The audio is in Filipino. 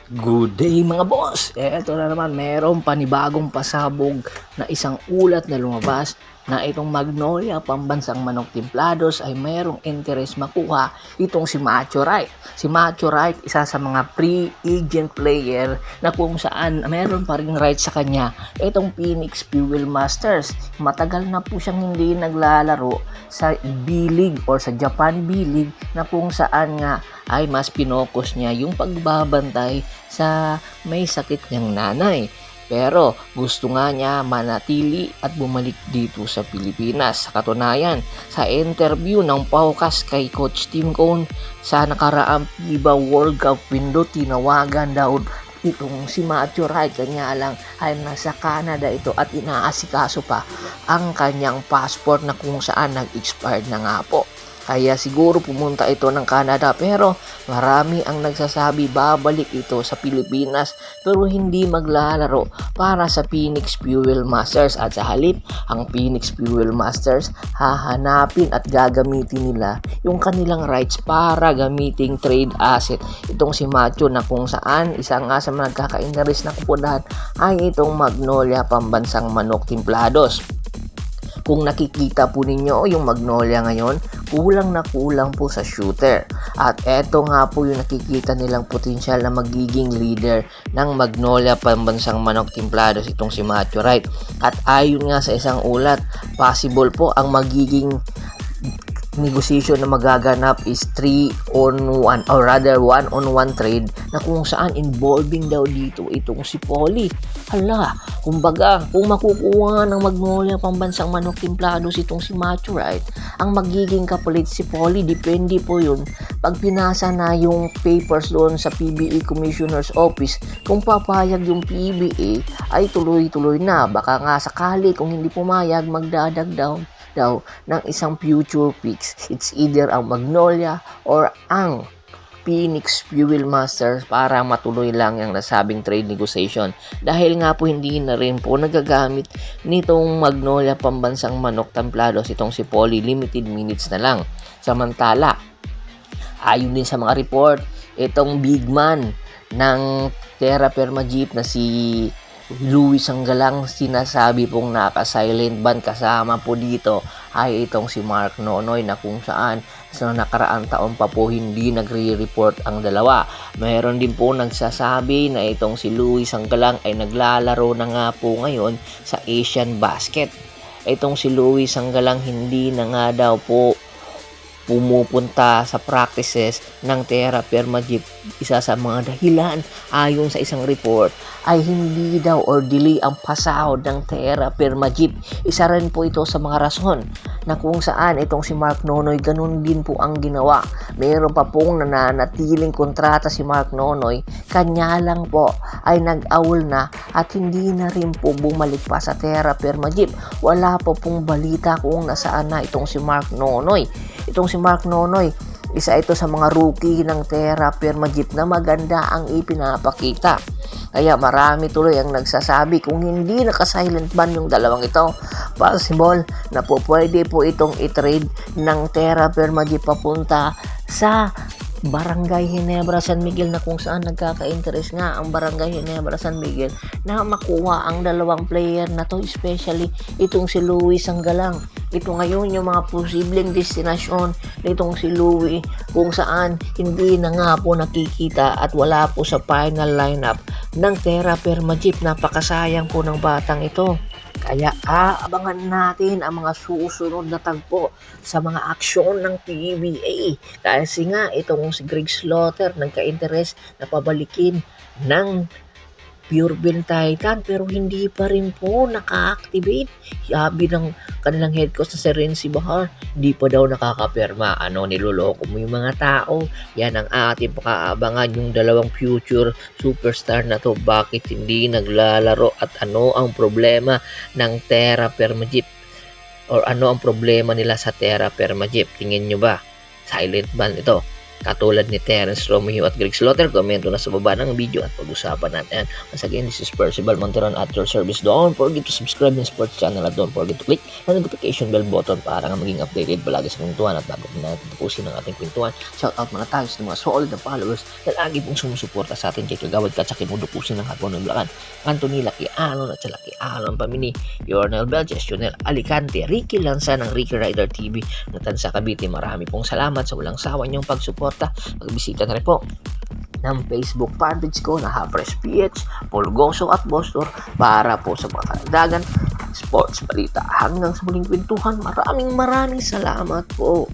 Good day mga boss! Eto na naman, merong panibagong pasabog na isang ulat na lumabas na itong Magnolia Pambansang Manok Templados ay merong interest makuha itong si Macho Right. Si Macho Right, isa sa mga pre-agent player na kung saan meron pa ring right sa kanya itong Phoenix Fuel Masters. Matagal na po siyang hindi naglalaro sa B-League or sa Japan B-League na kung saan nga ay mas pinokus niya yung pagbabantay sa may sakit niyang nanay. Pero gusto nga niya manatili at bumalik dito sa Pilipinas. Sa katunayan, sa interview ng Paukas kay Coach Tim Cone sa nakaraang FIBA World Cup window, tinawagan daw itong si Macho Right. Kanya lang ay nasa Canada ito at inaasikaso pa ang kanyang passport na kung saan nag-expired na nga po. Kaya siguro pumunta ito ng Canada, pero marami ang nagsasabi babalik ito sa Pilipinas pero hindi maglalaro para sa Phoenix Fuel Masters, at sa halip ang Phoenix Fuel Masters hahanapin at gagamitin nila yung kanilang rights para gamiting trade asset itong si Macho, na kung saan isa nga sa mga nagkaka-interest na kupunan ay itong Magnolia Pambansang Manok Templados. Kung nakikita po ninyo yung Magnolia ngayon, kulang na kulang po sa shooter. At eto nga po yung nakikita nilang potensyal na magiging leader ng Magnolia Pambansang Manok Templados, itong si Macho Right. At ayon nga sa isang ulat, possible po ang magiging negotiation na magaganap is 3-on-1 or rather 1-on-1 trade na kung saan involving daw dito itong si Polly. Hala, kumbaga kung makukuha ng Magnolia Pambansang Manok Templados itong si Macho Right, ang magiging kapalit si Polly, depende po yun pag pinasa na yung papers doon sa PBA Commissioner's Office. Kung papayag yung PBA ay tuloy-tuloy na, baka nga sakali kung hindi pumayag magdadag daw ng isang future picks. It's either ang Magnolia or ang Phoenix Fuel Masters para matuloy lang yung nasabing trade negotiation. Dahil nga po hindi na rin po nagagamit nitong Magnolia Pambansang Manok Templados itong si Polly, limited minutes na lang. Samantala, ayon din sa mga report, itong big man ng Terra Firma Jeep na si Louis Sanggalang, sinasabi pong naka-silent ban. Kasama po dito ay itong si Mark Nonoy, na kung saan sa nakaraang taon pa po hindi nagre-report ang dalawa. Mayroon din po nagsasabi na itong si Louis Sanggalang ay naglalaro na nga po ngayon sa Asian Basket. Itong si Louis Sanggalang hindi na nga daw po pumupunta sa practices ng Terra Firma Jeep. Isa sa mga dahilan ayon sa isang report ay hindi daw or delay ang pasahod ng Terra Firma Jeep. Isa rin po ito sa mga rason na kung saan itong si Mark Nonoy ganun din po ang ginawa. Mayroon pa pong nananatiling kontrata si Mark Nonoy, kanya lang po ay nag-awol na at hindi na rin po bumalik pa sa Terra Firma Jeep. Wala po pong balita kung nasaan na itong si Mark Nonoy. Itong si Mark Nonoy, isa ito sa mga rookie ng Terra Firma Jeep na maganda ang ipinapakita. Kaya marami tuloy ang nagsasabi kung hindi naka-silent ban yung dalawang ito, possible na po pwede po itong i-trade ng Terra Firma Jeep papunta sa Barangay Ginebra San Miguel, na kung saan nagkaka-interest nga ang Barangay Ginebra San Miguel na makuha ang dalawang player na to, especially itong si Louis Sanggalang. Ito ngayon yung mga posibleng destinasyon nitong si Louis, kung saan hindi na nga po nakikita at wala po sa final lineup ng Terra Firma Jeep. Napakasayang po ng batang ito. Kaya aabangan natin ang mga susunod na tagpo sa mga aksyon ng PBA. Kasi nga itong si Greg Slaughter nagka-interest na pabalikin ng Purebell Titan pero hindi pa rin po naka-activate. Sabi ng kanilang head coach na si Renzi Bahar, hindi pa daw nakakapirma. Ano, niloloko mo yung mga tao? Yan ang ating pakaabangan, yung dalawang future superstar na to. Bakit hindi naglalaro at ano ang problema ng Terra Firma Jeep? Or ano ang problema nila sa Terra Firma Jeep? Tingin nyo ba? Silent ban ito. katulad ni Terence Romeo at Greg Slaughter. Komento na sa baba ng video at pag-usapan natin. Once again, this is Percival Monteron at your service. Don't forget to subscribe ng sports channel at don't forget to click ang notification bell button para nga maging updated palagi sa kwentuhan. At bago na natin tapusin ang ating kwentuhan, shout out muna tayo sa mga solid na followers na lagi pong sumusuporta sa atin kay Kagawad Katsakin mo dupusin ng Hagon ng Bulacan, Anthony Laki Alon at sa Laki Alon Pamini, Yornel Belges, Jonel Alicante, Ricky Lanza ng Ricky Rider TV ng sa Cavite. Marami pong salamat sa walang sawa niyong pagsuporta. Magbisita na rin po ng Facebook fanpage ko na Hapres PH, Polgoso at Bostor para po sa mga karagdagan sports balita. Hanggang sa muling kwentuhan, maraming salamat po.